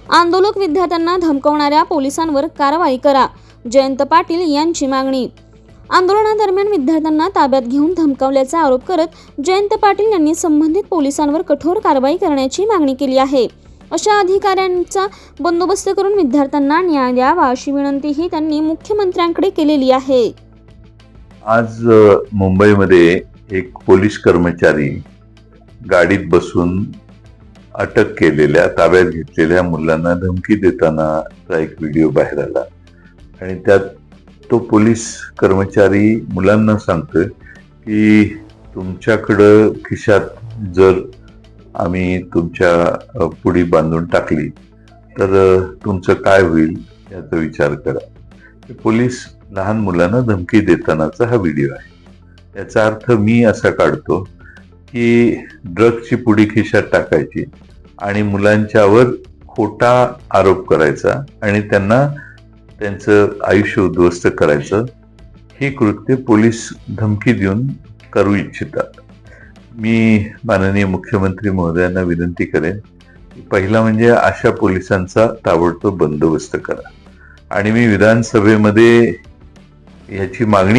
आंदोलक विद्यार्थ्यांना धमकावणाऱ्या पोलिसांवर कारवाई करा, जयंत पाटील यांची मागणी। आंदोलनादरम्यान विद्यार्थ्यांना ताब्यात घेऊन धमकावल्याचा आरोप करत जयंत पाटील यांनी संबंधित पोलिसांवर कठोर कारवाई करण्याची मागणी केली आहे। अशा अधिकाऱ्यांचा बंदोबस्त करून विद्यार्थ्यांना न्याय द्यावा अशी विनंतीही त्यांनी मुख्यमंत्र्यांकडे केलेली आहे। आज मुंबईमध्ये एक पोलीस कर्मचारी गाडीत बसून अटक केलेल्या ताब्यात घेतलेल्या मुलांना धमकी देतानाचा एक व्हिडिओ बाहेर आला आणि त्यात तो पोलीस कर्मचारी मुलांना सांगतोय की तुमच्याकडं खिशात जर आम्ही तुमच्या पुडी बांधून टाकली तर तुमचं काय होईल याचा विचार करा। पोलीस लहान मुलांना धमकी देतानाचा हा व्हिडिओ आहे। याचा अर्थ मी असा काढतो की ड्रग्सची पुडी खिशात टाकायची आणि मुलांच्यावर खोटा आरोप करायचा आणि त्यांना त्यांचं आयुष्य उद्ध्वस्त करायचं, हे कृत्य पोलीस धमकी देऊन करू इच्छितात। मी माननीय मुख्यमंत्री महोदयांना विनंती करेन की पहिला म्हणजे अशा पोलिसांचा ताबडतोब बंदोबस्त करा आणि मी विधानसभेमध्ये याची मागणी